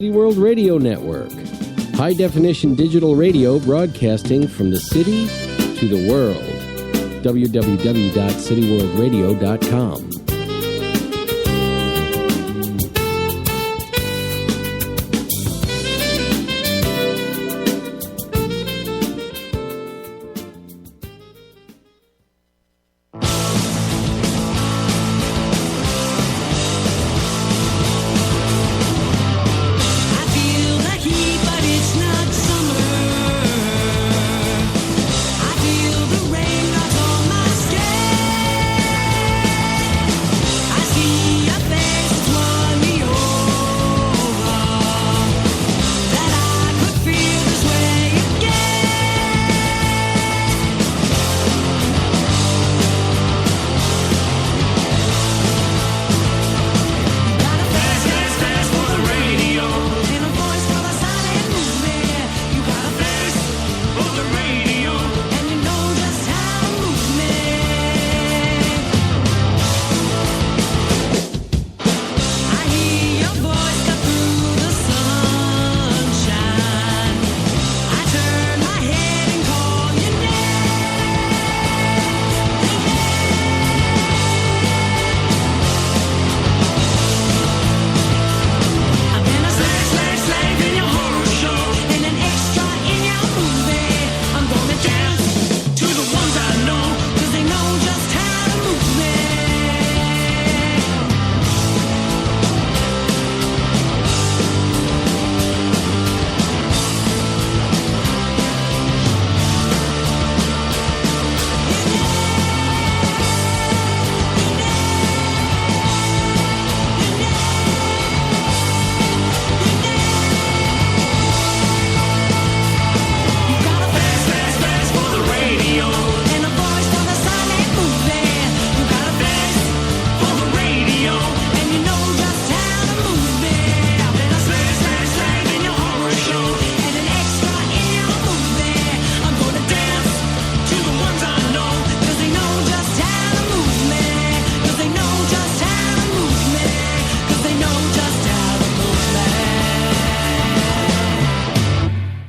City World Radio Network. High-definition digital radio broadcasting from the city to the world. www.cityworldradio.com.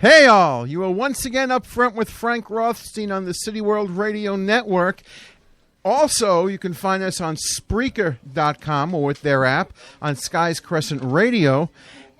Hey all, you are once again up front with Frank Rothstein on the City World Radio Network. Also, you can find us on Spreaker.com or with their app on Skies Crescent Radio.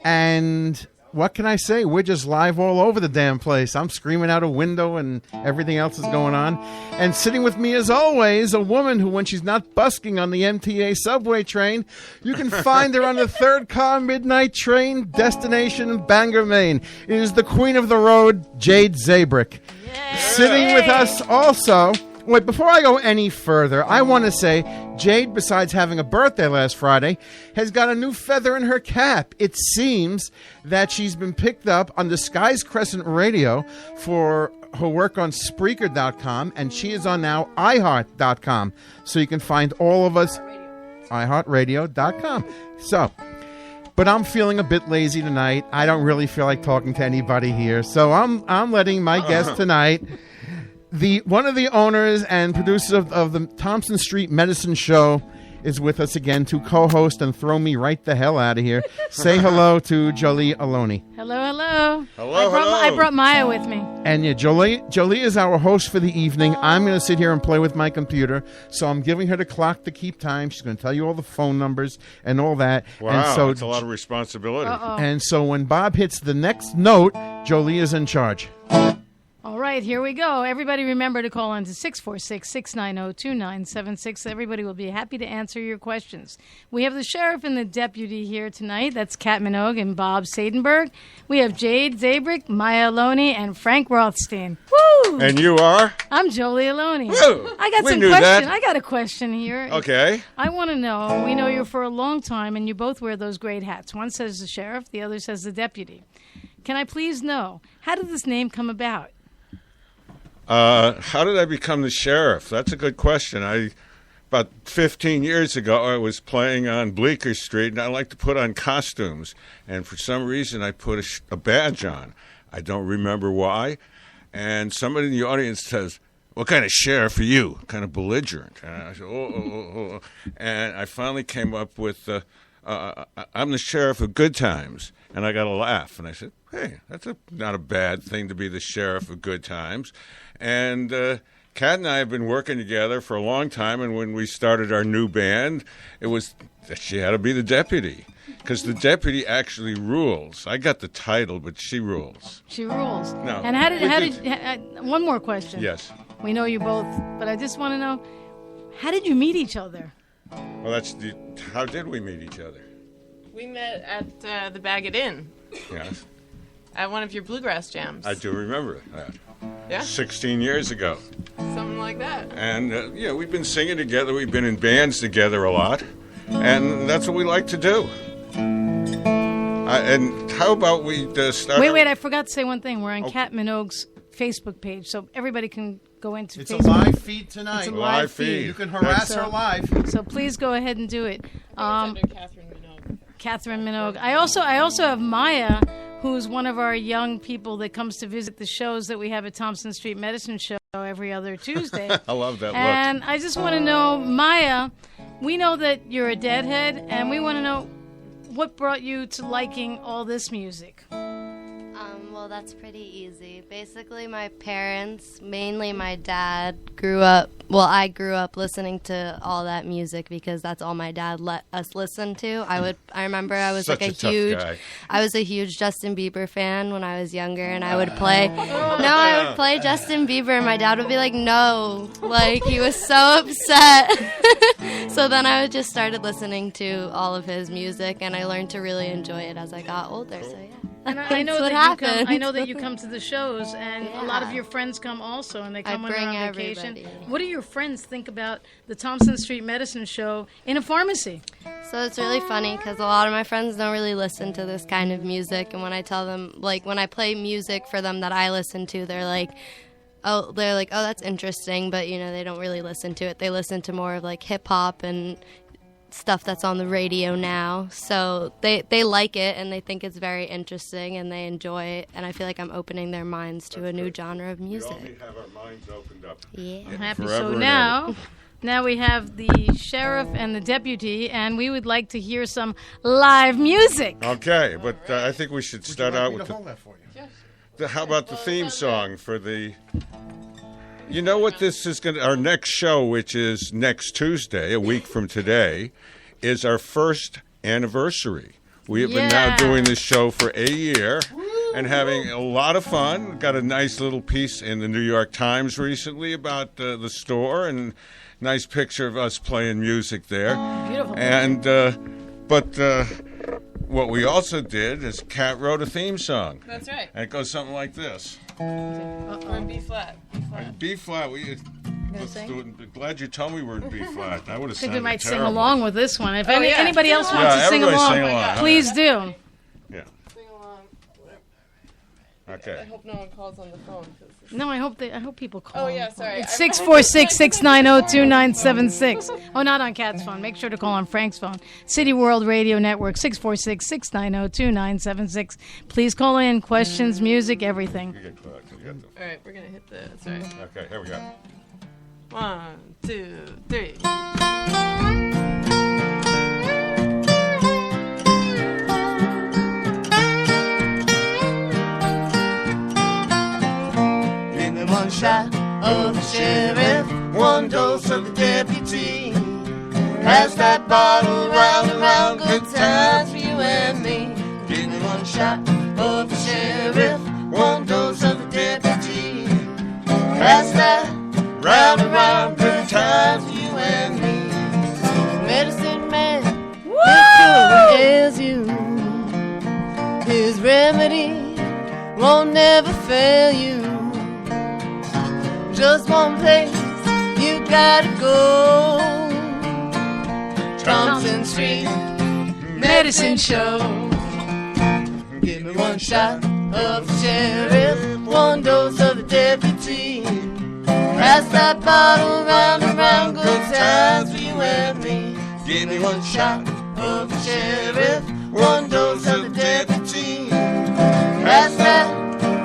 And what can I say? We're just live all over the damn place. I'm screaming out a window and everything else is going on. And sitting with me as always, a woman who, when she's not busking on the MTA subway train, you can find her on the third car midnight train, destination Bangor, Maine. It is the queen of the road, Jade Zabrick. Yay. Sitting with us also... Wait, before I go any further, I want to say Jade, besides having a birthday last Friday, has got a new feather in her cap. It seems that she's been picked up on the Skies Crescent Radio for her work on Spreaker.com, and she is on now iHeart.com. So you can find all of us, iHeartRadio.com. So, but I'm feeling a bit lazy tonight. I don't really feel like talking to anybody here. So I'm letting my guest tonight... One of the owners and producers of the Thompson Street Medicine Show is with us again to co-host and throw me right the hell out of here. Say hello to Jolie Aloni. Hello, hello. Hello, I brought Maya with me. And yeah, Jolie is our host for the evening. I'm going to sit here and play with my computer, so I'm giving her the clock to keep time. She's going to tell you all the phone numbers and all that. Wow, and so, that's a lot of responsibility. Uh-oh. And so when Bob hits the next note, Jolie is in charge. All right, here we go. Everybody remember to call on to 646-690-2976. Everybody will be happy to answer your questions. We have the sheriff and the deputy here tonight. That's Kat Minogue and Bob Sadenberg. We have Jade Zabrick, Maya Aloni, and Frank Rothstein. Woo! And you are? I'm Jolie Aloni. Woo! I got We some knew question. that. I got a question here. Okay. I want to know, we know you for a long time, and you both wear those great hats. One says the sheriff, the other says the deputy. Can I please know, how did this name come about? How did I become the sheriff? That's a good question. About 15 years ago, I was playing on Bleecker Street, and I like to put on costumes. And for some reason, I put a badge on. I don't remember why. And somebody in the audience says, "What kind of sheriff are you?" Kind of belligerent. And I said, oh. And I finally came up with I'm the sheriff of Good Times. And I got a laugh. And I said, hey, that's not a bad thing to be the sheriff of Good Times. And Kat and I have been working together for a long time. And when we started our new band, it was she had to be the deputy. Because the deputy actually rules. I got the title, but she rules. She rules. No. And one more question. Yes. We know you both, but I just want to know, how did you meet each other? Well, how did we meet each other? We met at the Bagot Inn Yes. at one of your bluegrass jams. I do remember that. Yeah, 16 years ago. something like that. And, we've been singing together. We've been in bands together a lot. And that's what we like to do. And how about we start... Wait, I forgot to say one thing. We're on Kat Minogue's Facebook page, so everybody can go into It's Facebook. a live feed tonight. It's a live feed. You can harass her live. So please go ahead and do it. It's under Catherine Minogue. Catherine Minogue. I also have Maya, who's one of our young people that comes to visit the shows that we have at Thompson Street Medicine Show every other Tuesday. I love that look. And I just want to know, Maya, we know that you're a Deadhead, and we want to know what brought you to liking all this music. Well, that's pretty easy. Basically, my parents, mainly my dad, I grew up listening to all that music because that's all my dad let us listen to. I remember I was Such a tough guy. I was a huge Justin Bieber fan when I was younger, and I would play Justin Bieber, and my dad would be like, no, like he was so upset. So then I just started listening to all of his music, and I learned to really enjoy it as I got older. So yeah. And I know That's that what happened. I know that you come to the shows, and a lot of Yeah. your friends come also, and they come when bring they're on vacation. everybody. What do your friends think about the Thompson Street Medicine Show in a pharmacy? So it's really funny because a lot of my friends don't really listen to this kind of music, and when I tell them, like when I play music for them that I listen to, they're like, oh, that's interesting, but they don't really listen to it. They listen to more of like hip hop and stuff that's on the radio now. So they like it, and they think it's very interesting, and they enjoy it, and I feel like I'm opening their minds to a new genre of We all music. need to have our minds opened up. Yeah. I'm happy. Forever So and now we have the sheriff and the deputy, and we would like to hear some live music. Okay, but I think we should start out with hold that for you. how about the theme song for the... You know what this is going to... Our next show, which is next Tuesday, a week from today, is our first anniversary. We have been now doing this show for a year and having a lot of fun. Got a nice little piece in the New York Times recently about the store, and nice picture of us playing music there. Beautiful. And but what we also did is Kat wrote a theme song. That's right. And it goes something like this. We're in B flat. B flat. Let's sing? do it. Glad you told me we're in B flat. I would have I think we sounded might sing terrible. along with this one. If Oh, yeah. anybody else Sing wants along. to sing Yeah, everybody along, sing along. please do. Yeah. Sing along. I Okay. hope no one calls on the phone. No, I hope people call. Oh, yeah, sorry. It's 646-690-2976. Oh, not on Kat's phone. Make sure to call on Frank's phone. City World Radio Network, 646-690-2976. Please call in. Questions, music, everything. You get caught, 'cause you got the- All right, we're going to hit the... Sorry. Okay, here we go. 1, 2, 3. Give me one shot of the sheriff, one dose of the deputy. Pass that bottle round and round, good times for you and me. Give me one shot of the sheriff, one dose of the deputy. Pass that round and round, good times for you and me. Medicine man, as good as you. His remedy won't never fail you. Just one place you gotta go. Thompson Street Medicine Show. Give me one shot of the sheriff, one dose of the deputy. Pass that bottle round and round, good times for you and me. Give me one shot of the sheriff, one dose of the deputy. Pass that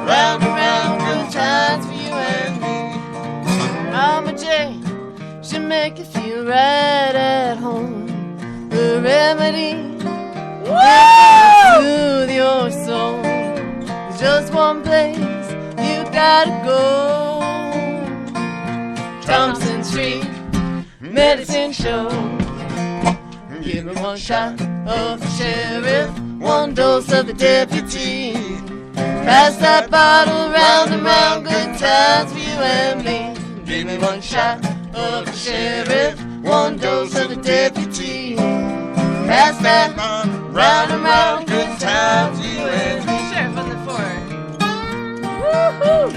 round and round, good times for you and me. Mama J, she'll make you feel right at home. The remedy just one place you gotta go. Thompson Street Medicine Show. Give me one shot of the sheriff, one dose of the deputy. Pass that bottle round and round, good times for you and me. Give me one shot of the sheriff, one dose of the deputy. Pass that round and round, good times for you and me. Sheriff on the floor. Woo-hoo!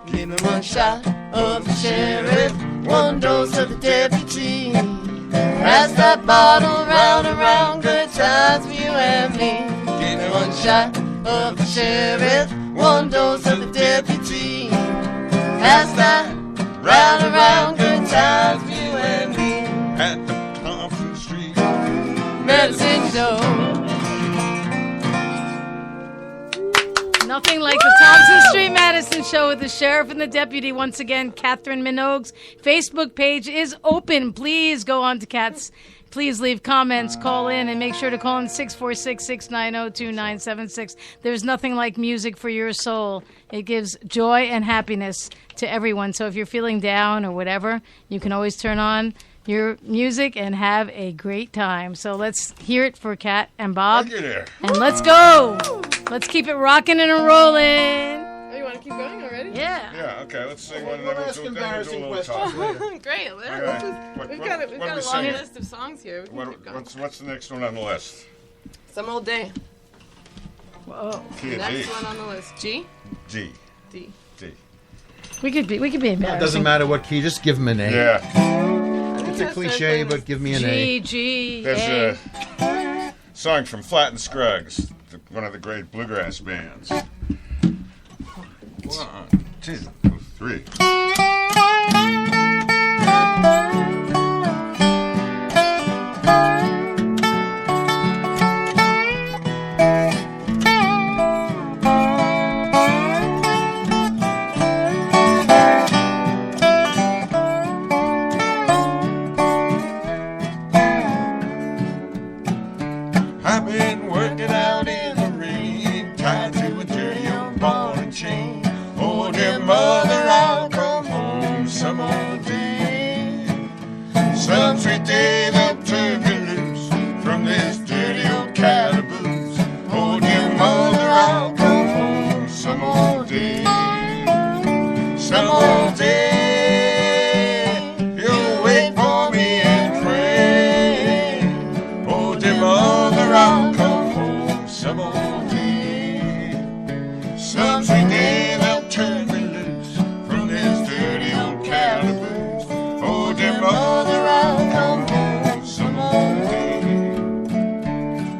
Give me one shot of the sheriff, one dose of the deputy. Pass that bottle round and round, good times for you and me. Give me one shot of the sheriff, one dose of the deputy. Pass that round and round, good times for you and me. At the Thompson Street Medicine Show. Nothing like the Thompson Street Madison Show with the sheriff and the deputy. Once again, Catherine Minogue's Facebook page is open. Please go on to Kat's. Please leave comments, call in, and make sure to call in 646-690-2976. There's nothing like music for your soul. It gives joy and happiness to everyone. So if you're feeling down or whatever, you can always turn on your music and have a great time. So let's hear it for Kat and Bob. Look at there. And let's go. Let's keep it rocking and rolling. Oh, you want to keep going already? Yeah. Yeah, okay, let's sing one and We'll then ask we'll do a embarrassing little questions talk. later. Great. We've got a what are we long singing? list of songs here. We can keep going. What's the next one on the list? Some old day. Whoa. Key of D. Next one on the list. G. D. D. D. We could be It embarrassing. doesn't matter what key, just give him an A. Yeah. It's a cliche, but give me an A. G, There's a song from Flat and Scruggs, one of the great bluegrass bands. 1, 2, 3. I've been working out in the rain, tied to a dirty old ball and chain. Oh, dear mother, I'll come home some old day. Some sweet day they'll turn me loose from this dirty old calaboose. Oh, dear mother, I'll come home some old day. Some old day. You'll wait for me and pray. Oh, dear mother, I'll come home some old day. Some sweet day they'll turn me loose from this dirty old calaboose. Oh, dear mother, I'll come home some old day.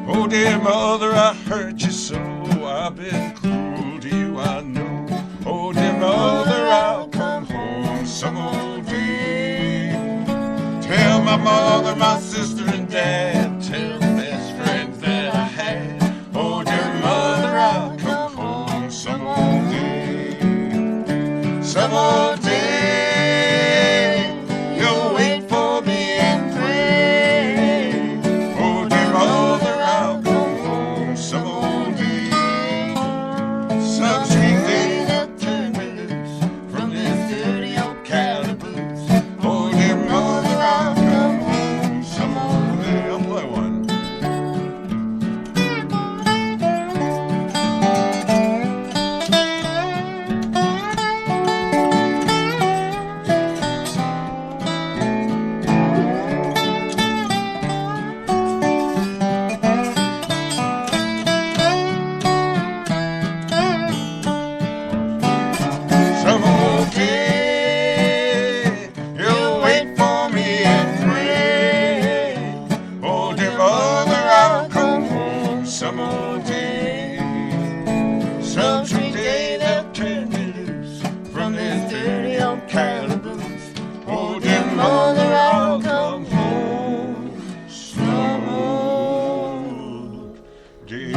Oh, dear mother, I hurt you so. I've been cruel to you, I know. Oh, dear mother, I'll come home some old day. Tell my mother, my sister, and dad. Tell the best friends that I had. Oh, dear mother, I'll come home some old day. Some old day. You'll wait for me and pray. Oh, dear mother, I'll come home some old day. Some sweet day they'll turn me loose from this dirty old calaboose. Oh, dear mother, I'll come home some old day. I'll play one. Some old day, you'll wait for me and pray. Oh, dear mother, I'll come home some old day. Some sweet day they'll turn me loose from this dirty old calaboose. Oh, dear mother, I'll come home some old day.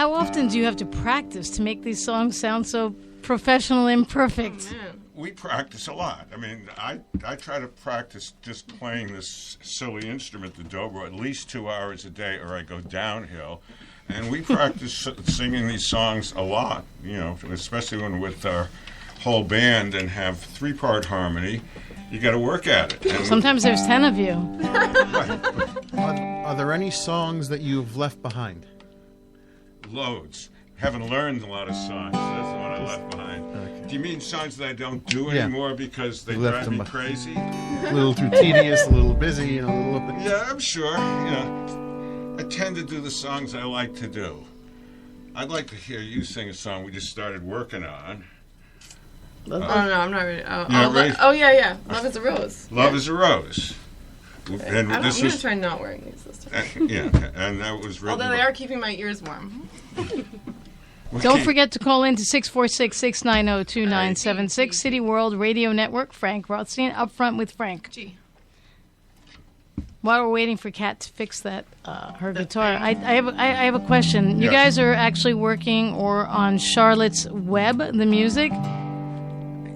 How often do you have to practice to make these songs sound so professional and perfect? Man. We practice a lot. I mean, I try to practice just playing this silly instrument, the dobro, at least 2 hours a day, or I go downhill. And we practice singing these songs a lot, you know, especially when with our whole band and have 3-part harmony. You got to work at it. And Sometimes there's 10 of you. Are there any songs that you've left behind? loads. Haven't learned a lot of songs. That's the one I left behind. Okay. Do you mean songs that I don't do Yeah. anymore because they You left drive me them crazy? A little too tedious, a little busy, and a little bit. Yeah, I'm sure. I tend to do the songs I like to do. I'd like to hear you sing a song we just started working on. Oh no, I'm not ready. Oh, You're not ready? Oh yeah. Love is a rose. Love is a Rose. And I'm this gonna was, try not wearing these this time. and that was written. Although they are keeping my ears warm. Don't forget to call in to 646-690-2976, City World Radio Network, Frank Rothstein, Up Front with Frank. Gee. While we're waiting for Kat to fix that, her guitar, I have a question. You guys are actually working on Charlotte's Web, the music?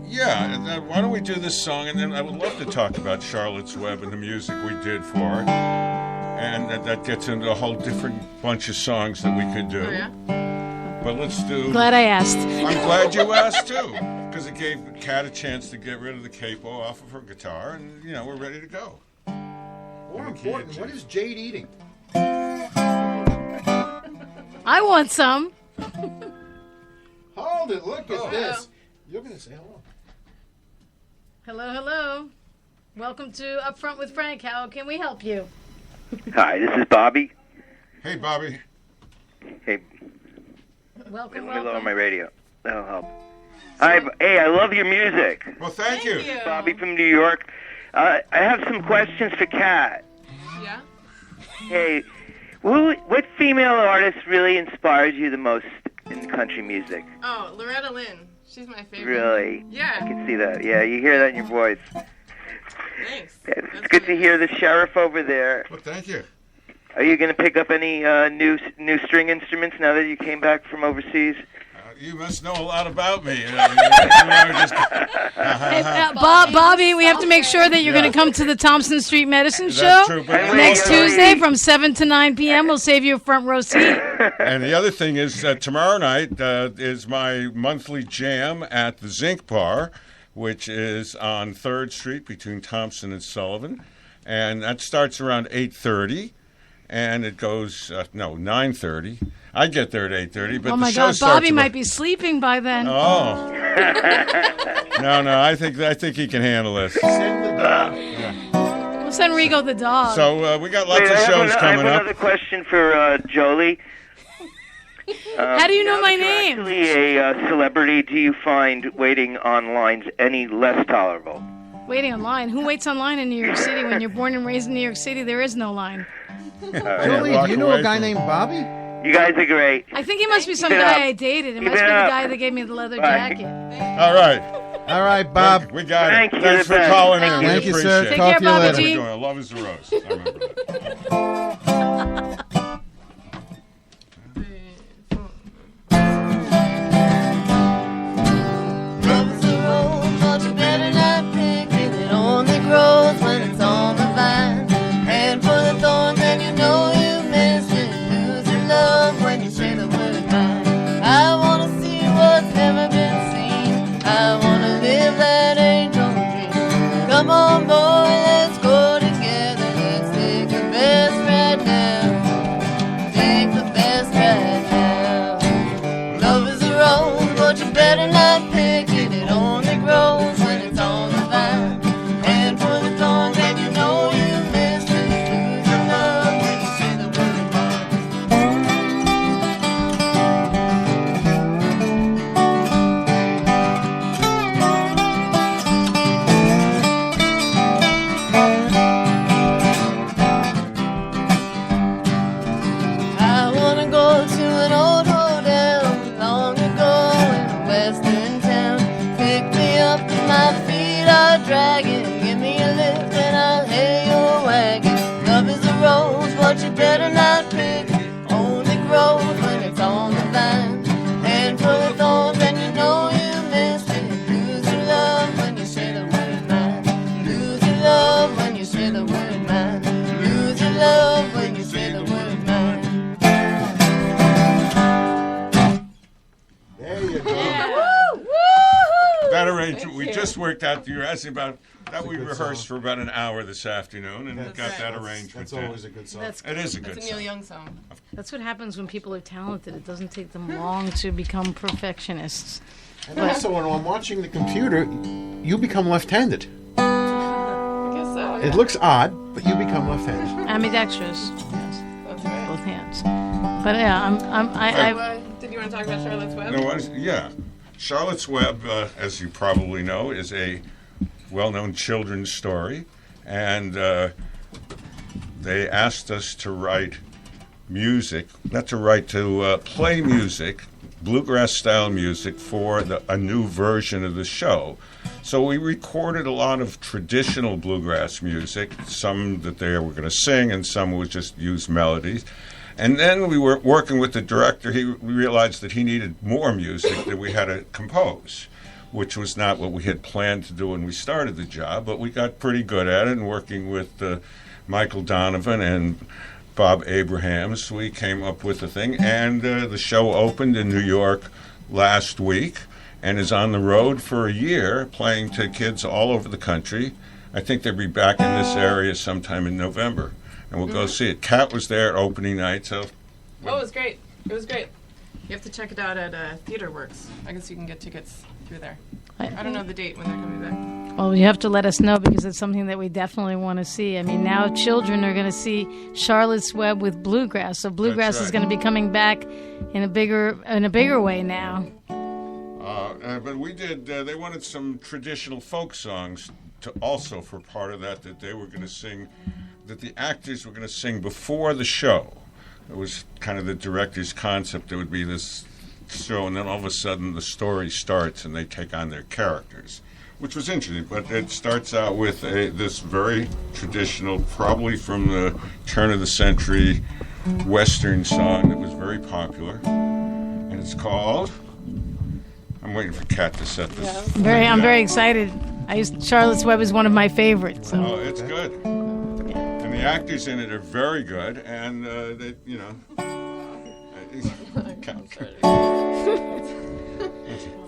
Yeah, why don't we do this song, and then I would love to talk about Charlotte's Web and the music we did for it. And that gets into a whole different bunch of songs that we could do. Oh yeah. But let's do... Glad I asked. I'm glad you asked, too, because it gave Kat a chance to get rid of the capo off of her guitar, and, we're ready to go. More important, what is Jade eating? I want some. Hold it, look at this. You're going to say hello. Hello. Welcome to Up Front with Frank. How can we help you? Hi, this is Bobby. Hey, Bobby. Hey, Welcome. let me lower my radio. That'll help. Hi, hey, I love your music. Well, thank you. Bobby from New York. I have some questions for Kat. Yeah. Hey, what female artist really inspires you the most in country music? Oh, Loretta Lynn. She's my favorite. Really? Yeah. I can see that. Yeah, you hear that in your voice. Thanks. It's good to hear the sheriff over there. Well, thank you. Are you going to pick up any new string instruments now that you came back from overseas? You must know a lot about me. Hey, Bobby, we have to make sure that you're going to come to the Thompson Street Medicine Show That's true, but next Tuesday from 7 to 9 p.m. We'll save you a front row seat. And the other thing is, tomorrow night is my monthly jam at the Zinc Bar, which is on 3rd Street between Thompson and Sullivan. And that starts around 8:30, and it goes, 9:30. I get there at 8:30, but Oh my the show God, starts Bobby about- might be sleeping by then. Oh. No, I think he can handle this. Send the dog. We'll send Rigo the dog. So we got lots Wait, of shows I coming have up. another question for Jolie. How do you know Now my that you're name? Actually, a celebrity, do you find waiting on lines any less tolerable? Waiting online. Who waits online in New York City? When you're born and raised in New York City, there is no line. Julie, walk do you know away a guy from- named Bobby? You guys are great. I think he must be some Keep it guy up. I dated. It Keep must be it the up. guy that gave me the leather Bye. jacket. All right. All right, Bob. We got Thank it. you, Thanks for the best. calling in. Thank We Thank you, appreciate sir. it. Take Talk care, to you Bobby later. G. We're doing Love is a Rose. I remember that. Love is a rose, but you better not pick it. It only grows when it's on the vine. Head full of thorns and you know you miss it. Lose your love when you say the word mine. I wanna see what's never been seen. I wanna live that angel dream. Come on, boy, let's go together. Let's take the best right now. Take the best right now. Love is a rose, but you better not pick it. It only grows when it's on the vine. And for the thorns, and you know you miss it. Lose your love when you say the word mine. worked out. You were asking about that. We good rehearsed song. for about an hour this afternoon and got right. that arrangement. That's down. always a good song. That's It is a It's good a Neil song. Young song. That's what happens when people are talented. It doesn't take them long to become perfectionists. And also, when I'm watching the computer, you become left-handed. I guess so. It looks odd, but you become left-handed. Ambidextrous. Yes, That's right. both hands. But yeah, Did you want to talk about Charlotte's Web? No, yeah. Charlotte's Web, as you probably know, is a well-known children's story, and they asked us to write music, to play music, bluegrass-style music for a new version of the show. So we recorded a lot of traditional bluegrass music, some that they were going to sing and some would just use melodies. And then we were working with the director. We realized that he needed more music that we had to compose, which was not what we had planned to do when we started the job, but we got pretty good at it. And working with Michael Donovan and Bob Abrahams, we came up with the thing. And the show opened in New York last week and is on the road for a year, playing to kids all over the country. I think they'll be back in this area sometime in November. And we'll go see it. Kat was there at opening night, so... Oh, it was great. It was great. You have to check it out at TheaterWorks. I guess you can get tickets through there. I don't know the date when they're coming back. well, you have to let us know because it's something that we definitely want to see. I mean, now children are going to see Charlotte's Web with bluegrass, so bluegrass That's is right. going to be coming back in a bigger way now. But we did, they wanted some traditional folk songs also for part of that they were going to sing, that the actors were going to sing before the show. It was kind of the director's concept. There would be this show, and then all of a sudden the story starts and they take on their characters, which was interesting. But it starts out with this very traditional, probably from the turn of the century, Western song that was very popular. And it's called... I'm waiting for Kat to set this. I'm very excited. Charlotte's Web is one of my favorites. So. Oh, it's good. And the actors in it are very good, and they, you know.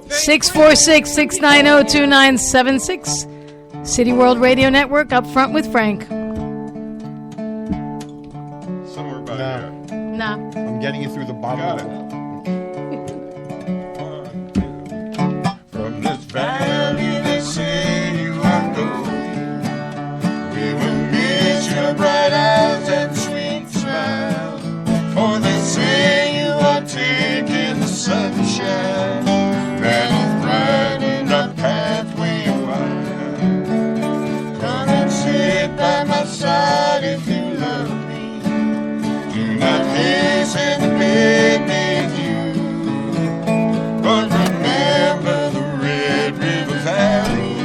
646-690-2976. City World Radio Network, up front with Frank. Somewhere about No. here. Nah. I'm getting you through the bottom. Got it. From this valley, the city I go, we will miss your bright eyes and sweet smile. For they say you are taking the sunshine that will brighten our pathway a while. Come and sit by my side if you love me. Do not hasten to bid me adieu. But remember the Red River Valley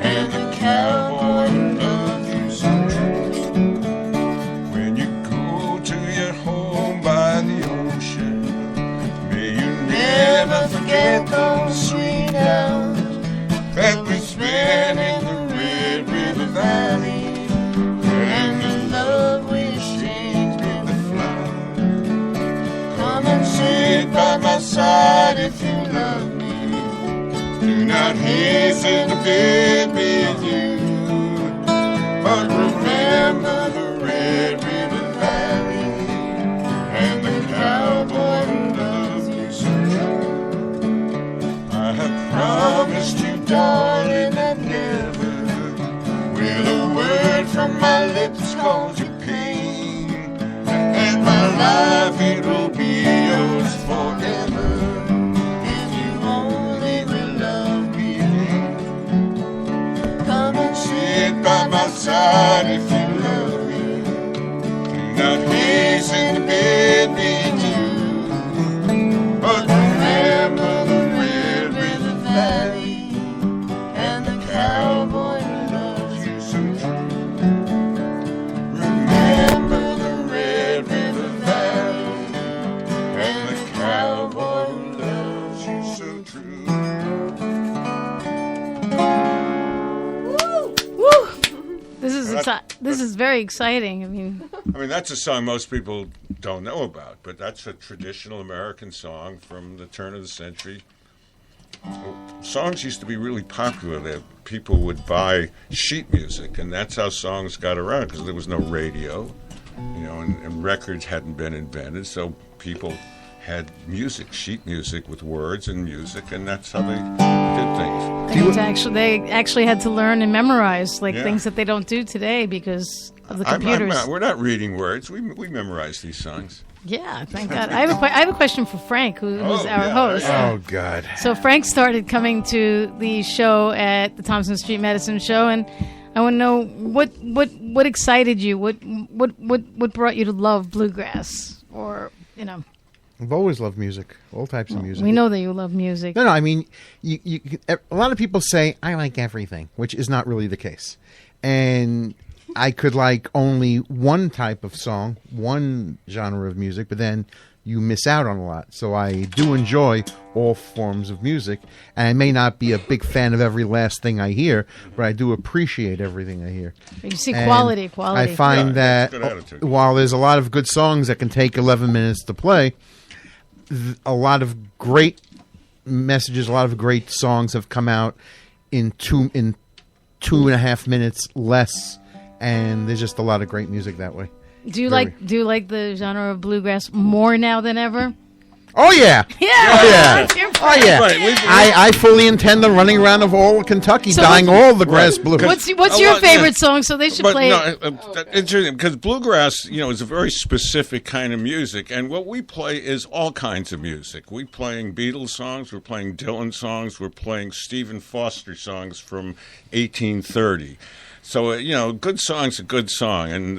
and the cowboy who loved you so true. When you go to your home by the ocean, may you never forget those sweet hours that we spent in the Red River Valley, and the love we exchanged in the flowers. Come and sit by my side if you love me. Do not hasten to bid me adieu. But remember the Red River Valley and the cowboy who loves you so true. I have promised you, darling, that never will a word from my lips cause you pain. And my life, it will be yours forever if you only will love me again. Come and sit by my side if you love me. Do not hasten to bid me adieu. But remember the Red River Valley and the cowboy who loves you so true. Remember the Red River Valley and the cowboy who loves you so true. Woo! This is very exciting. I mean, That's a song most people don't know about, but that's a traditional American song from the turn of the century. songs used to be really popular. That people would buy sheet music, and that's how songs got around because there was no radio, and records hadn't been invented. So people had music, sheet music with words and music, and that's how they did things. They actually had to learn and memorize things that they don't do today because of the computers. We're not reading words. We memorize these songs. Yeah, thank God. I have a question for Frank, who's our host. Oh, God. So Frank started coming to the show at the Thompson Street Medicine Show, and I want to know what excited you, what brought you to love bluegrass, or I've always loved music, all types of music. We know that you love music. No, I mean, a lot of people say, I like everything, which is not really the case. And I could like only one type of song, one genre of music, but then you miss out on a lot. So I do enjoy all forms of music, and I may not be a big fan of every last thing I hear, but I do appreciate everything I hear. You see quality. I find that while there's a lot of good songs that can take 11 minutes to play, a lot of great messages, a lot of great songs have come out in 2.5 minutes less, and there's just a lot of great music that way. Do you like the genre of bluegrass more now than ever? Oh yeah, yeah, oh yeah. Right, I fully intend on running around of all Kentucky, dyeing all the grass blue. What's your favorite song? So they should play it. Interesting, because bluegrass, is a very specific kind of music, and what we play is all kinds of music. We're playing Beatles songs, we're playing Dylan songs, we're playing Stephen Foster songs from 1830. So, good song's a good song. And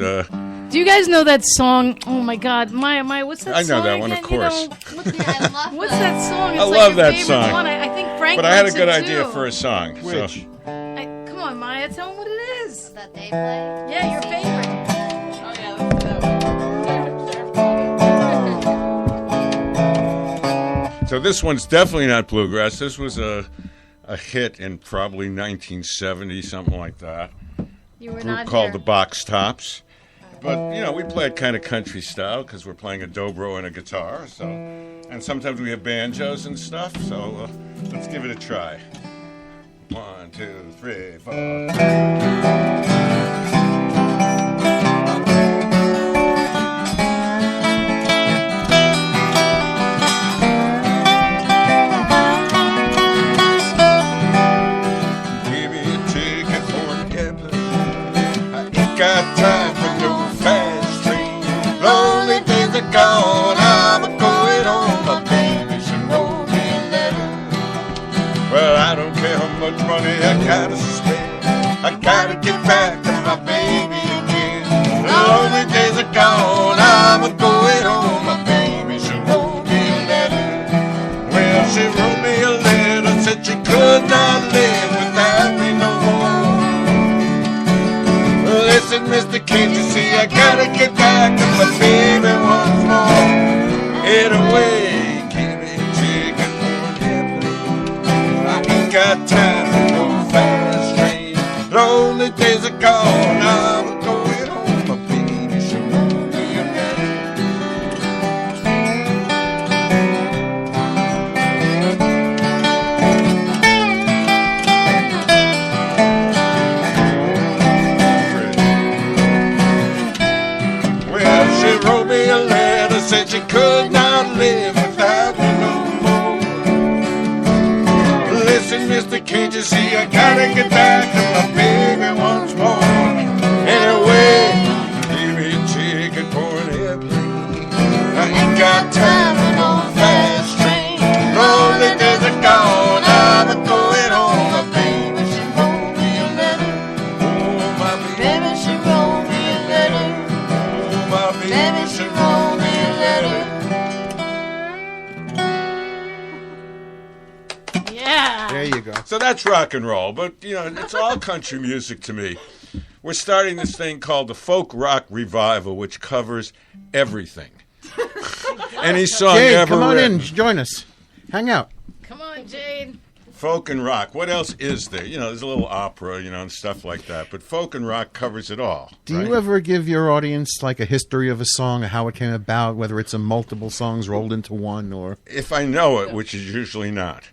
do you guys know that song? Oh, my God. My what's that song? I know that one, of course. What's that song? It's I love that song. One. I think Frank But I had a good too. idea for a song. Which? Come on, Maya. Tell them what it is. That they play. Yeah, your favorite. Oh, yeah, that's that one. So this one's definitely not bluegrass. This was a hit in probably 1970, something like that. You were Group not called here. the Box Tops. But, we play it kind of country style because we're playing a dobro and a guitar. So, and sometimes we have banjos and stuff. So let's give it a try. 1, 2, 3, 4. Got time for no fast train. Lonely days are gone. I'm going home. My baby should wrote me a letter. Well, I don't care how much money I gotta spend. I gotta get back to my baby again. Lonely days are gone. I'm going home. My baby should wrote me a letter. Well, she wrote me a letter, said she could not live without me no more. Listen, mister, can't you see I gotta get back to my baby once more? Get away, give me a ticket for an airplane. I ain't got time for no fast train. Lonely days are gone, I'm going home. My baby should wrote me a letter. She wrote me a letter, said she could not live without me no more. Listen, mister, can't you see I gotta get back to my baby once more? Anyway, give me a ticket for an airplane. I ain't got time for no fast train. Lonely days are gone, I'm going home. My baby, she wrote me a letter. Oh, my baby, she wrote me a letter. Baby, she wrote me a letter. Yeah. There you go. So that's rock and roll, but it's all country music to me. We're starting this thing called the Folk Rock Revival, which covers everything. Any song Jade, ever come on written. in, join us. Hang out. Come on, Jade. Folk and rock. What else is there? There's a little opera, and stuff like that. But folk and rock covers it all. Do right? you ever give your audience like a history of a song, or how it came about, whether it's a multiple songs rolled into one, or? If I know it, which is usually not.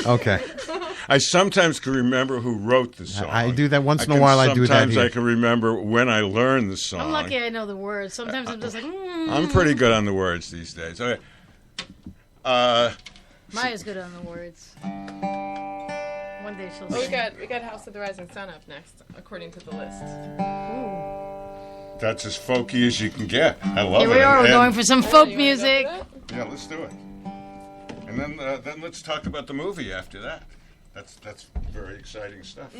Okay. I sometimes can remember who wrote the song. I do that once in a while. I do that Sometimes here. I can remember when I learned the song. I'm lucky I know the words. Sometimes I'm just like, I'm pretty good on the words these days. Okay. Maya's good on the words. One day she'll Oh, sing. we got House of the Rising Sun up next, according to the list. That's as folky as you can get. I love it. Here we are. We're And- going for some Oh, folk you wanna go for music. that? Yeah, let's do it. And then let's talk about the movie after that. That's very exciting stuff.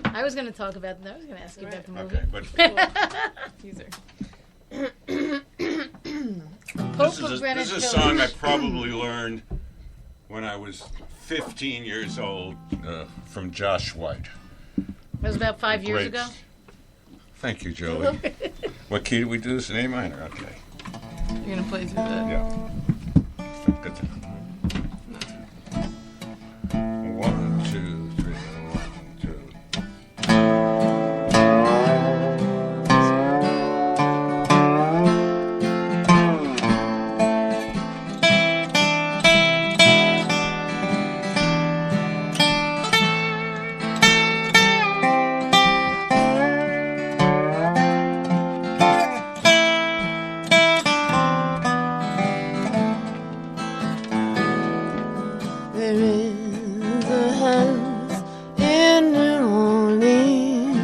I was going to talk about that. I was going to ask you about the movie. Okay, but Teaser. Pope this of is Greenwich a song I Village. probably learned when I was 15 years old from Josh White. It was about 5 years Great. ago. Thank you, Jolie. What key did we do this? In A minor. Okay. You're gonna play through the. Yeah. Good. 1, 2, 3, 1, 2. There is a house in New Orleans.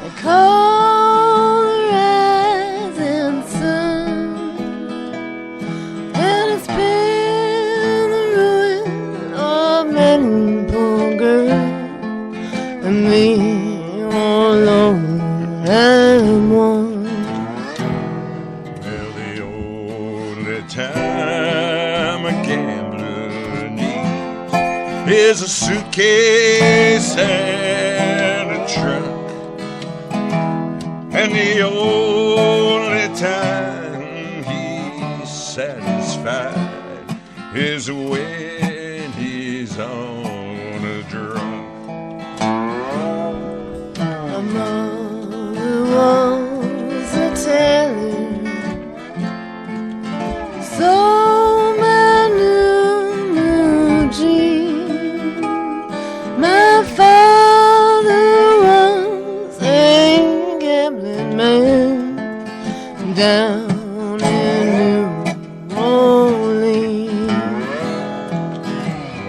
They call the rising sun, and it's been the ruin of many poor girls, and me all alone am one. Well, the only time a gambler needs is a suitcase and a trunk. And the only time he's satisfied is when he's on a drunk. My mother was a tailor, so my new jeans. My father was a gambling man down in New Orleans.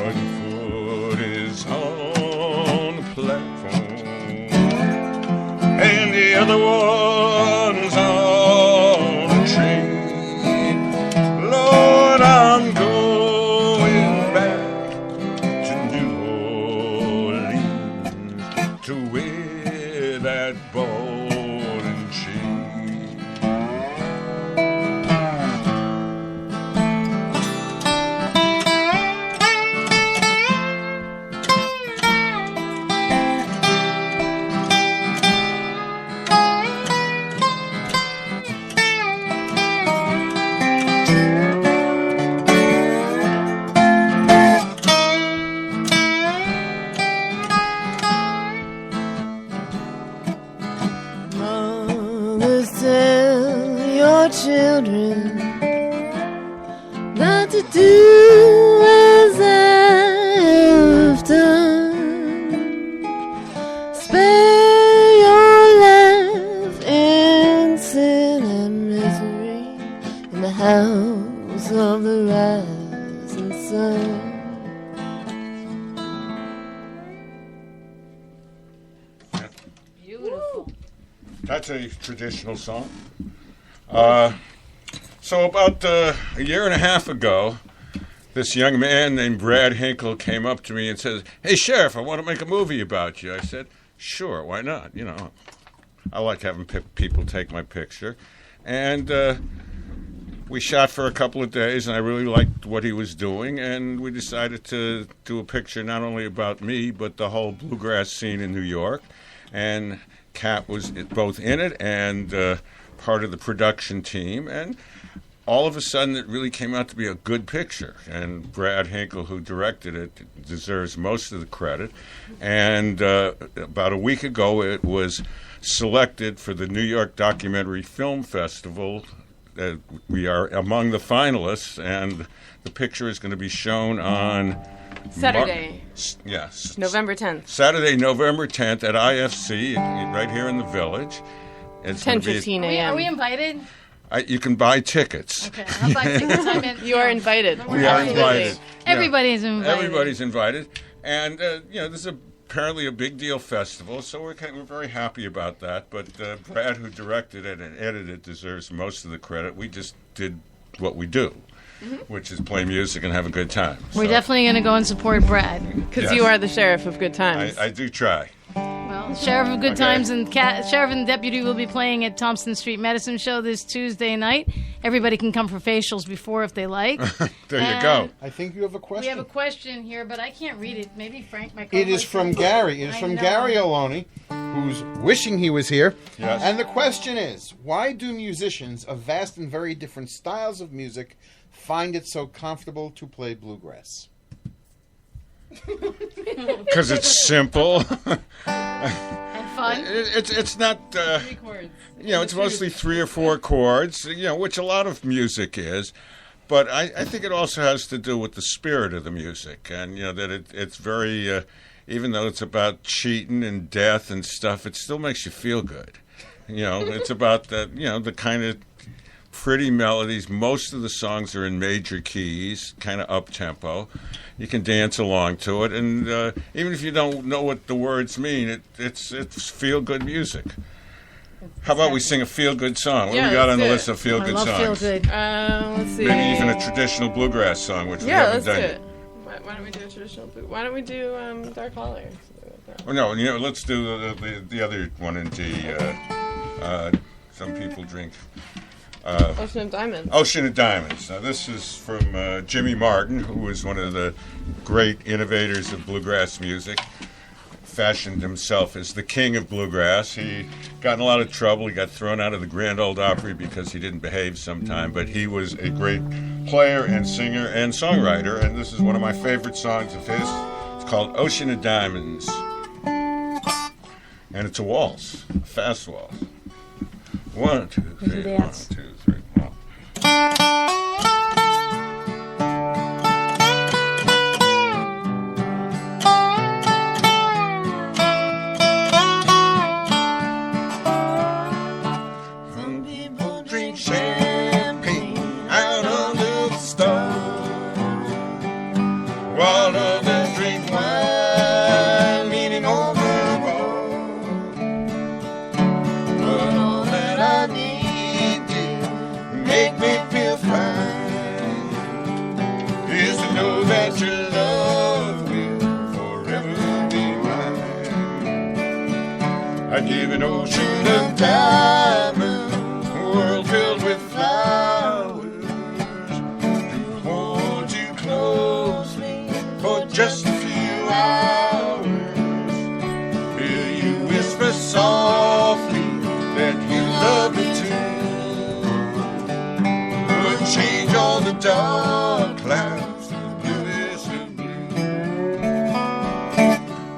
One foot is on the platform, and the other one's on a train. Lord, I'm going back to New Orleans to wear that ball and chain. Mothers, tell your children not to do as I've done. Spare your life in sin and misery in the house of the rising sun. Beautiful. That's a traditional song. So about a year and a half ago, this young man named Brad Hinkle came up to me and says, "Hey, Sheriff, I want to make a movie about you." I said, "Sure, why not? You know, I like having people take my picture." And we shot for a couple of days, and I really liked what he was doing, and we decided to do a picture not only about me, but the whole bluegrass scene in New York. And Kat was both in it and part of the production team, and all of a sudden it really came out to be a good picture. And Brad Hinkle, who directed it, deserves most of the credit. And about a week ago it was selected for the New York Documentary Film Festival we are among the finalists, and the picture is going to be shown on Saturday. Yes. November 10th. Saturday, November 10th at IFC, right here in the Village. It's 10:15 Are a.m. we invited? You can buy tickets. Okay, I'll buy tickets. I meant, You are invited. We are invited. Everybody's invited. Everybody's invited. And, this is apparently a big deal festival, so we're very happy about that. But Brad, who directed it and edited it, deserves most of the credit. We just did what we do, which is play music and have a good time. We're definitely going to go and support Brad. Because Yes. you are the sheriff of good times. I do try. Well, Sheriff of Good Okay. Times and Sheriff and Deputy will be playing at Thompson Street Medicine Show this Tuesday night. Everybody can come for facials before if they like. There you go. I think you have a question. We have a question here, but I can't read it. Maybe Frank, my It co-host, is from can. Gary. It is I from know. Gary Oloni, who's wishing he was here. Yes. And the question is, why do musicians of vast and very different styles of music find it so comfortable to play bluegrass? Because it's simple. And fun. It's not, it's mostly 3 or 4 chords, which a lot of music is. But I think it also has to do with the spirit of the music. And, that it's very, even though it's about cheating and death and stuff, it still makes you feel good. It's about the kind of pretty melodies. Most of the songs are in major keys, kind of up-tempo. You can dance along to it, and even if you don't know what the words mean, it's feel-good music. How about we sing a feel-good song? What do we got on the list of feel-good I love songs? Feel Good. Let's see. Maybe even a traditional bluegrass song, which we Yeah, haven't let's done do yet. it. Why don't we do a traditional blue? Why don't we do Dark Holler? Oh, no, let's do the other one in D. Some people drink. Ocean of Diamonds. Ocean of Diamonds. Now, this is from Jimmy Martin, who was one of the great innovators of bluegrass music. Fashioned himself as the king of bluegrass. He got in a lot of trouble. He got thrown out of the Grand Ole Opry because he didn't behave sometime, but he was a great player and singer and songwriter, and this is one of my favorite songs of his. It's called Ocean of Diamonds. And it's a waltz, a fast waltz. 1, 2, 3, 1, 2, 3, 1. Some people drink champagne out under the stars, while others drink wine, meaning over a bar. But all that I need to make me feel fine is to know that your love will forever be mine. I'd give an ocean of diamonds, a world filled with flowers, to hold you closely for just a few hours. Hear you whisper softly that you love me too. Would change all the dark clouds to the bluest of blue.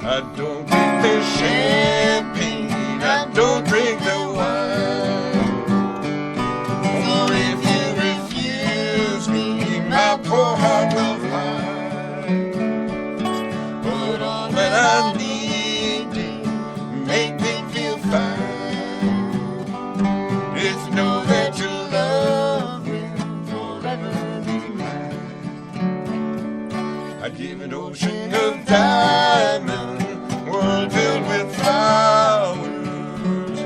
I don't drink the champagne, I don't drink the wine. For if you refuse me, my poor heart will find. But all that I need to make me feel fine is to know that your love will forever be mine. I'd give an ocean of diamonds, world filled with flowers,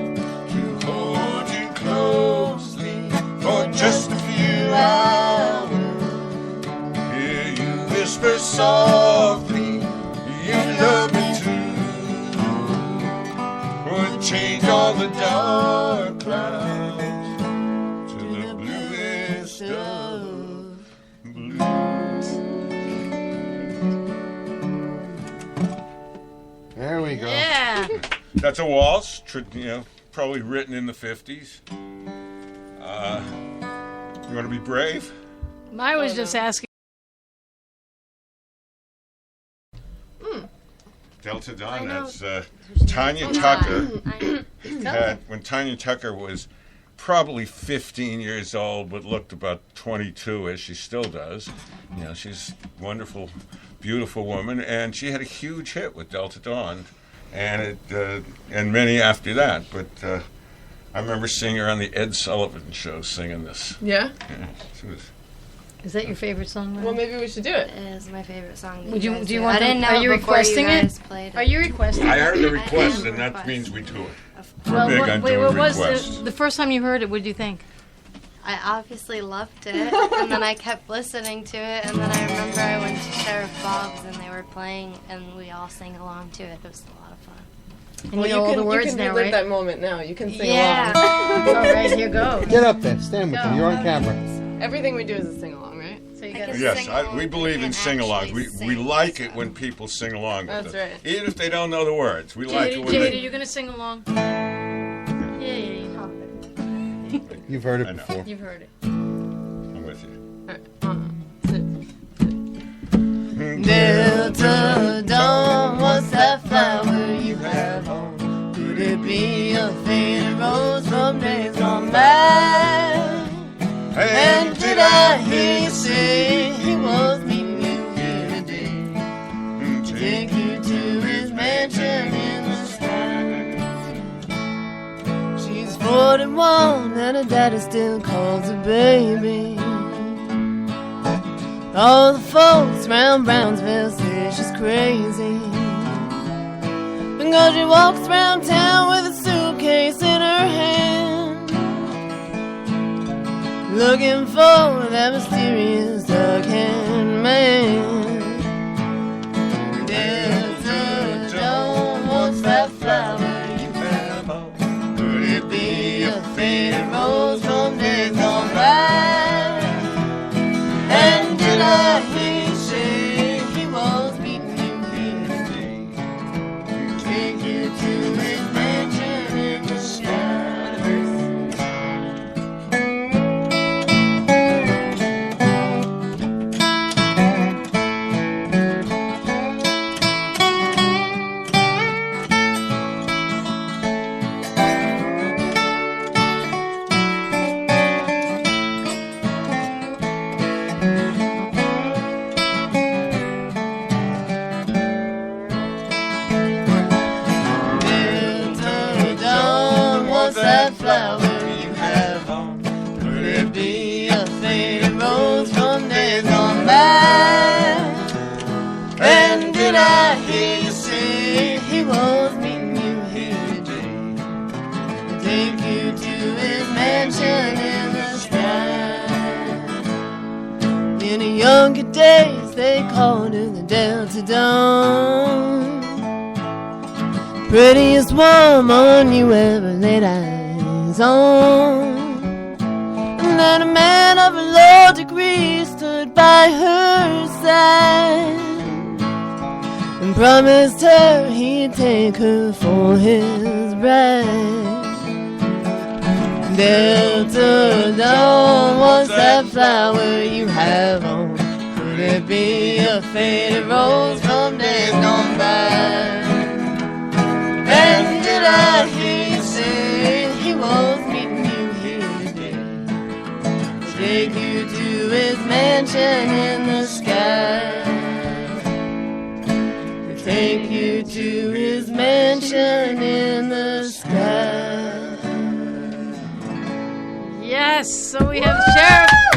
to hold you closely for just a few hours. Hear you whisper softly, you love me too. Would change all the dark clouds to the bluest of blue. There we go. Yeah. That's a waltz, probably written in the 50s. You want to be brave? I was just asking. Delta Dawn, that's Tanya Tucker. When Tanya Tucker was probably 15 years old, but looked about 22, as she still does. You know, she's a wonderful, beautiful woman, and she had a huge hit with Delta Dawn, and many after that. But I remember seeing her on the Ed Sullivan Show singing this. Yeah? Yeah, she was. Is that your favorite song? Well, maybe we should do it. It is my favorite song. Would you? guys Do you do. want? I didn't know Are you before requesting you guys it? played Are you requesting? I it? heard the request, I and that request. means we do it. Of Well, big what, on wait, doing what was requests. the first time you heard it? What did you think? I obviously loved it, and then I kept listening to it, and then I remember I went to Sheriff Bob's, and they were playing, and we all sang along to it. It was a lot of fun. And you know all the words you can now, relive right? that moment now. You can sing Yeah. along. All right, here goes. Get up there. Stand with Go. them. You're on camera. Everything we do is a sing along, right? So you I got guess- Yes, Sing-along, we believe in can't sing-alongs. actually We sing, like it so. when people sing along with That's us. right. Even if they don't know the words. We like it Jade, when Jade, are they... you gonna sing along? Yeah. You've heard I it know. before. You've heard it. I'm with you. All right. 1, 2. Delta Dawn, what's that flower you have on? Could it be a faded rose from days gone by? And did I hear you say he was meeting you here today? Take you to his mansion in the sky. She's 41 and her daddy still calls her baby. All the folks round Brownsville say she's crazy because she walks around town with a suitcase in her hand, looking for that mysterious dark-haired man. Delta Dawn, what's that flower you have on? Could it be a faded rose from days gone by? And did I hear you say he was meeting you here today? Take you to his mansion in the sky. Delta Dawn, what's that flower you have on? Could it be a faded rose from days gone by? And did I hear you say he was meeting you here today? Take you to his mansion in the sky. In the younger days, they called her the Delta Dawn. Prettiest woman you ever laid eyes on. And then a man of a low degree stood by her side and promised her he'd take her for his bride. Delta Dawn, what's that flower you have on? Could it be a faded rose from days gone by? And did I hear you say he was meeting you here today? Take you to his mansion in the sky. Take you to his mansion in the sky. Yes. So we have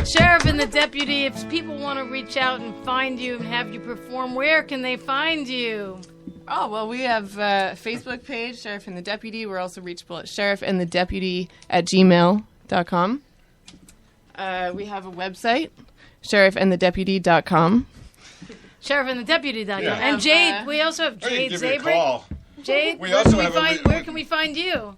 Sheriff and the Deputy. If people want to reach out and find you and have you perform, where can they find you? Oh, well, we have a Facebook page, Sheriff and the Deputy. We're also reachable at sheriffandthedeputy@gmail.com. We have a website, sheriffandthedeputy.com. Sheriffandthedeputy.com. Yeah. And Jade, we also have I Jade didn't give you a Zabrik. call. Jade, We where also can we have a find, re- where can we find you?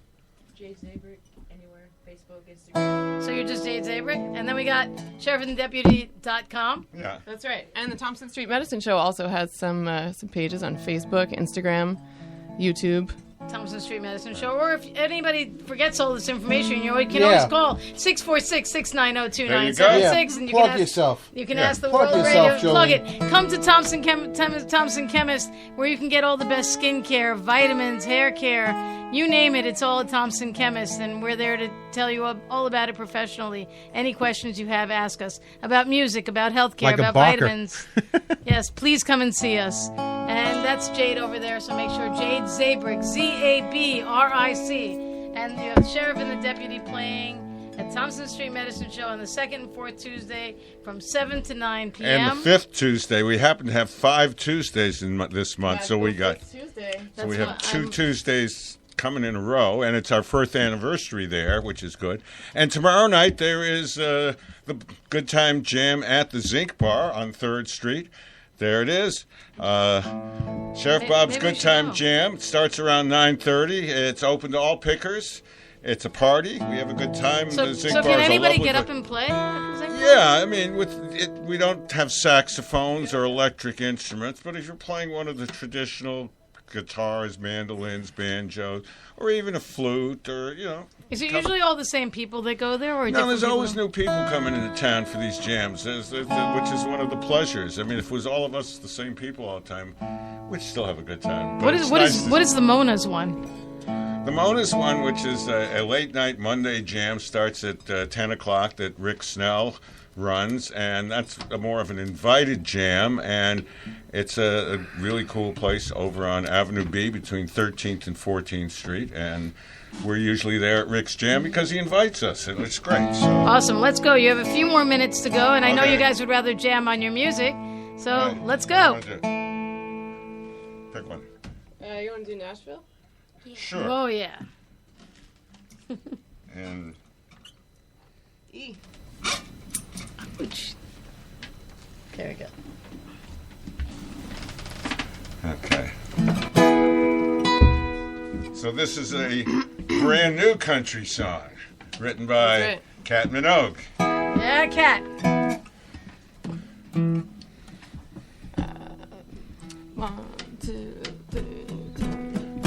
Jade Zabrik, anywhere, Facebook, Instagram. So you're just Jade Zabrik. And then we got sheriffandthedeputy.com. Yeah. That's right. And the Thompson Street Medicine Show also has some pages on Facebook, Instagram, YouTube. Thompson Street Medicine Show. Or if anybody forgets all this information, you can always call 646-690-2976. And you plug can ask, yourself. You can Yeah. ask the Plug World yourself, Radio. Plug Jolie. it. Come to Thompson Chemist, where you can get all the best skincare, vitamins, hair care, You name it, it's all at Thompson Chemist, and we're there to tell you all about it professionally. Any questions you have, ask us. About music, about healthcare, Like a about barker. vitamins. Yes, please come and see us. And that's Jade over there, so make sure. Jade Zabrick, Zabric. And you have the Sheriff and the Deputy playing at Thompson Street Medicine Show on the 2nd and 4th Tuesday from 7 to 9 p.m. And the 5th Tuesday, we happen to have 5 Tuesdays in this month, so we got Tuesday. so we have 2 Tuesdays coming in a row, and it's our 1st anniversary there, which is good. And tomorrow night there is the Good Time Jam at the Zinc Bar on 3rd Street. There it is. Sheriff Bob's maybe we Good should Time go. Jam. It starts around 9:30. It's open to all pickers. It's a party. We have a good time. So, the Zinc so Bar can is a anybody lovely get up place. and play? at the Zinc Bar? Yeah, I mean, with it, we don't have saxophones or electric instruments, but if you're playing one of the traditional guitars, mandolins, banjos, or even a flute, or Is it usually all the same people that go there, or no, different there's people? always new people coming into town for these jams, which is one of the pleasures. I mean, if it was all of us the same people all the time, we'd still have a good time. But What it's is what nice is to- what is the Mona's one? The Mona's one, which is a late night Monday jam, starts at 10 o'clock that Rick Snell runs, and that's more of an invited jam, and it's a really cool place over on Avenue B between 13th and 14th Street, and we're usually there at Rick's Jam because he invites us, and it's great. So, Awesome. Let's go. You have a few more minutes to go, and I know Okay. you guys would rather jam on your music, so all right. let's What go. do you wanna do? Pick one. You want to do Nashville? Sure. Oh yeah. And E. There we go. okay. So this is a brand new country song written by That's right. Cat Minogue. Yeah, cat. 1, 2, 3.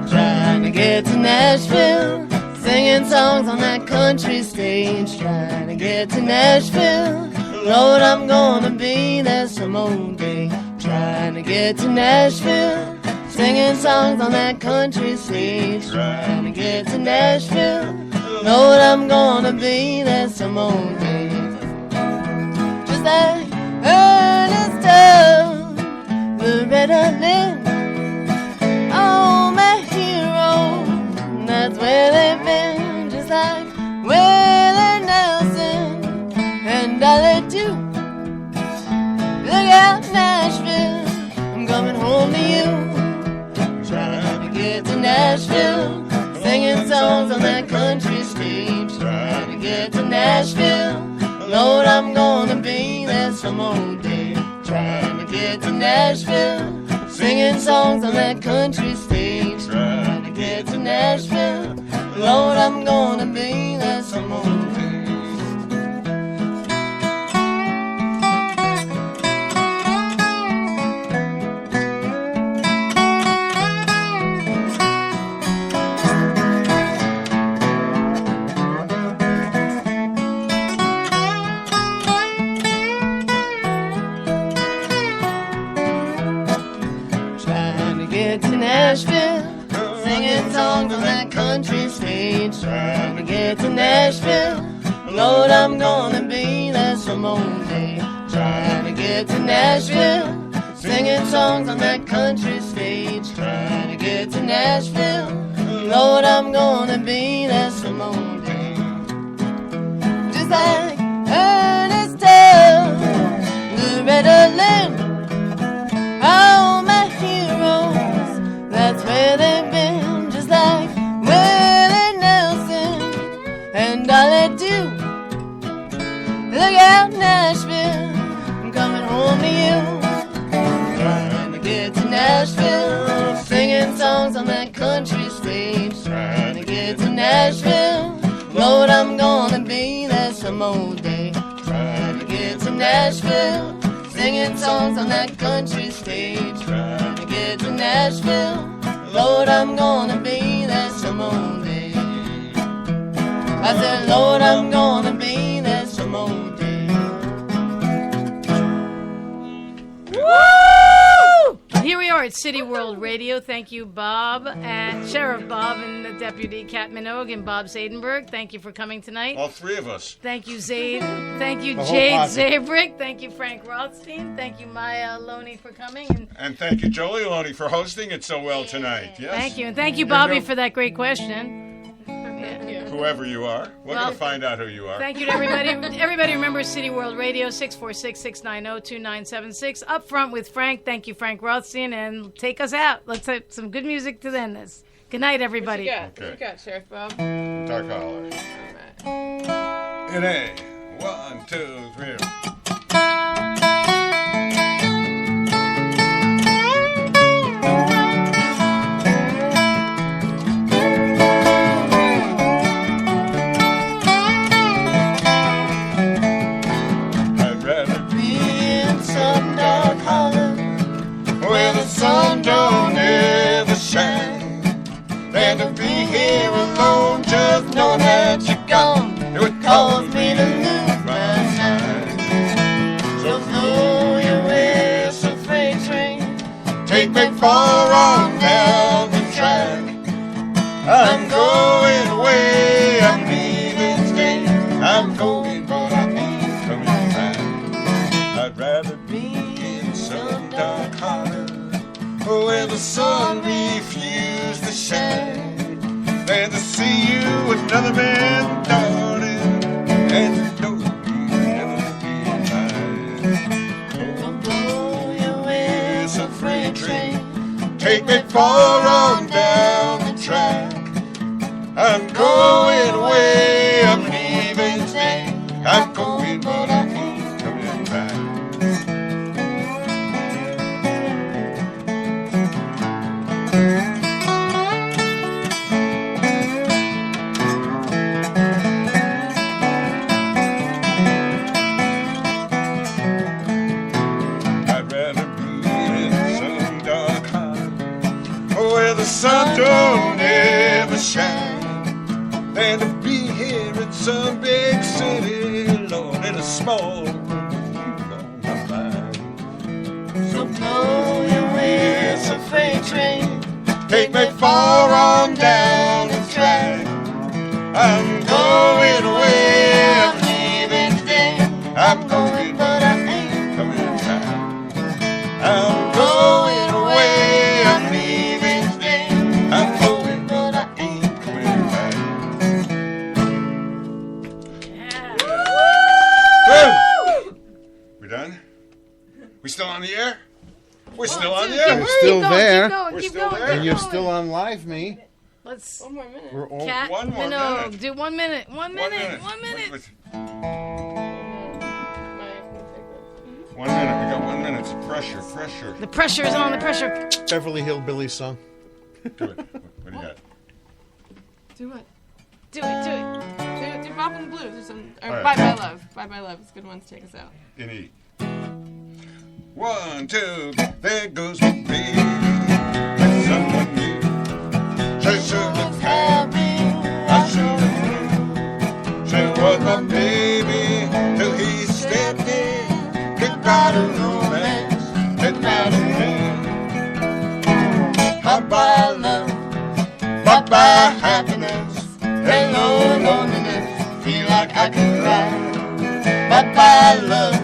Trying to get to Nashville, singing songs on that country stage. Trying to get to Nashville, Lord, I'm gonna be there some old day. Trying to get to Nashville, singing songs on that country stage. Trying to get to Nashville, Lord, I'm gonna be there some old day. Just like Ernest Tubb, Loretta Lynn, all my heroes, that's where they've been. Just like Willie Nelson and Dolly too. Look out, Nashville, I'm coming home to you. Trying to get to Nashville, singing songs on that country stage. Trying to get to Nashville, Lord, I'm gonna be there some old day. Trying to get to Nashville, singing songs on that country stage. Trying to get to Nashville, Lord, I'm gonna be there some old day. Trying to get to Nashville, singing songs on that country stage. Trying to get to Nashville, Lord, I'm gonna be there some old day. Trying to get to Nashville, singing songs on that country stage. Trying to get to Nashville, Lord, I'm gonna be there some old day. Just like Ernest Tubb, Loretta Lynn, all my heroes, that's where they've been. Just like Willie Nelson and Dolly too. Look out, Nashville, I'm coming home to you. Trying to get to Nashville, singing songs on that country stage. Trying to get to Nashville, Lord, I'm gonna be there some old day. Trying to get to Nashville, singing songs on that country stage. Trying to get to Nashville, Lord, I'm gonna be there some old day. I said, Lord, I'm gonna be there some more day. Woo! Here we are at City World Radio. Thank you, Bob, and Sheriff Bob and the Deputy Kat Minogue and Bob Seidenberg. Thank you for coming tonight. All three of us. Thank you, Zaid. Thank you, The whole Jade posse. Zabrick. Thank you, Frank Rothstein. Thank you, Maya Loney, for coming. And thank you, Jolie Loney, for hosting it so well tonight. Yes. Thank you. And thank you, Bobby, for that great question. Whoever you are. We're Well, going to find out who you are. Thank you to everybody. Everybody remember City World Radio, 646-690-2976. Up front with Frank. Thank you, Frank Rothstein. And take us out. Let's have some good music to end this. Good night, everybody. What you got, Sheriff Bob? Dark Holler. In A. 1, 2, 3. Where the sun don't ever shine, than to be here alone, just knowing that you're gone. It would cause me to lose my mind. So blow your whistle, freight train, take me far on down the track. I'm going away, I'm leaving today. I'm going, but I ain't coming back. I'd rather be in some dark harbor where the sun refused to shine, than to see you another man, darling, and to know you'll never be mine. So blow your whistle, freight train, take me far on down the track. I'm going away, I'm leaving today. I'm going, but I ain't coming back. The sun don't ever shine, than to be here in some big city, Lord, in a small room on my mind. So blow your whistle, freight train, take me far on down the track. I'm going away, I'm leaving today. I'm going, but I ain't coming back. I'm going away, I'm leaving today. I'm going, but I ain't coming back. Yeah. We done? We still on the air? We're still Oh, on dude, the air. We're still keep there. going, We're keep still going, there. keep And you're going. still on Live Me. Let's. One more minute. We're all, Cat One more Minogue, minute. do 1 minute. 1 minute. 1 minute. 1 minute. We got 1 minute. It's pressure. The pressure is on. The pressure. Beverly Hillbillies song. Do it. What do you got? Do what? Do it. Do Bob and the Blues or some. Or All right. Bye Bye Love. Bye Bye Love. It's a good one to take us out. In E. 1, 2, there goes my baby. Like someone new. She sure looks happy. I sure knew. She was my baby till he stepped in. Goodbye to romance. Goodbye to pain. Bye-bye love, bye-bye happiness. Hello loneliness, feel like I could cry. Bye-bye love,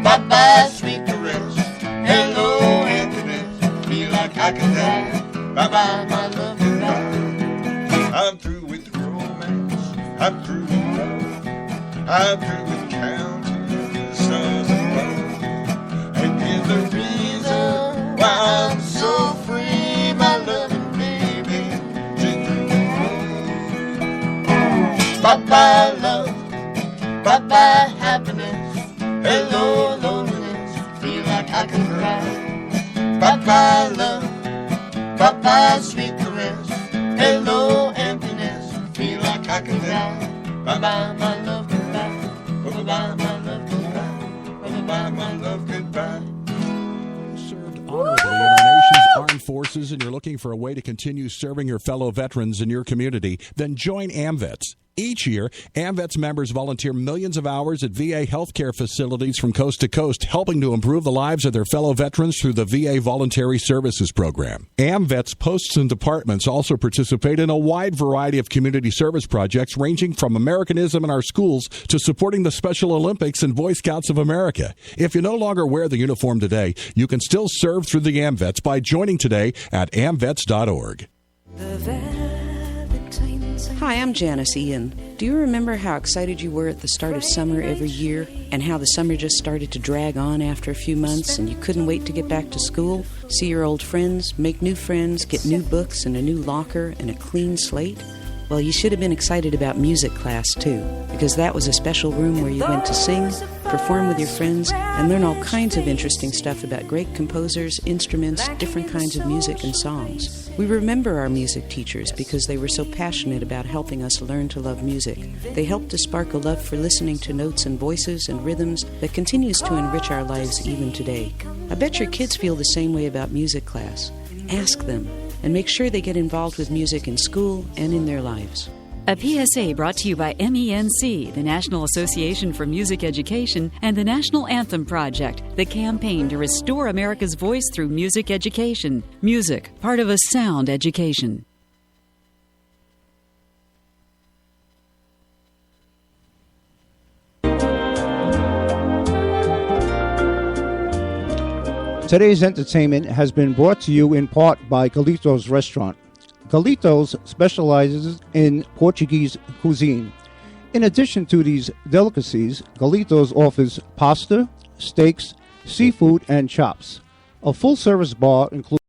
bye-bye sweet caress. Hello emptiness, feel like I could die. Bye-bye my love, goodbye. I'm through with romance. I'm through with love. I'm through with counting the stars above. And here's the reason why I'm so free, my loving baby. She threw me away. Bye-bye love, bye-bye happiness. Hello loneliness, feel like I could cry. Bye-bye love, bye-bye sweet caress. Hello emptiness, feel like I could die. Bye-bye my love, goodbye. Bye-bye my love, goodbye. Bye-bye my love, goodbye. Served honorably in our nation's armed forces, and you're looking looking for a way to continue serving your fellow veterans in your community? Then join AMVETS. Each year, AMVETS members volunteer millions of hours at VA healthcare facilities from coast to coast, helping to improve the lives of their fellow veterans through the VA Voluntary Services Program. AMVETS posts and departments also participate in a wide variety of community service projects, ranging from Americanism in our schools to supporting the Special Olympics and Boy Scouts of America. If you no longer wear the uniform today, you can still serve through the AMVETS by joining today at amvets.org. Hi, I'm Janice Ian. Do you remember how excited you were at the start of summer every year, and how the summer just started to drag on after a few months and you couldn't wait to get back to school, see your old friends, make new friends, get new books and a new locker and a clean slate? Well, you should have been excited about music class, too, because that was a special room where you went to sing, perform with your friends, and learn all kinds of interesting stuff about great composers, instruments, different kinds of music and songs. We remember our music teachers because they were so passionate about helping us learn to love music. They helped to spark a love for listening to notes and voices and rhythms that continues to enrich our lives even today. I bet your kids feel the same way about music class. Ask them, and make sure they get involved with music in school and in their lives. A PSA brought to you by MENC, the National Association for Music Education, and the National Anthem Project, the campaign to restore America's voice through music education. Music, part of a sound education. Today's entertainment has been brought to you in part by Galito's Restaurant. Galito's specializes in Portuguese cuisine. In addition to these delicacies, Galito's offers pasta, steaks, seafood, and chops. A full-service bar includes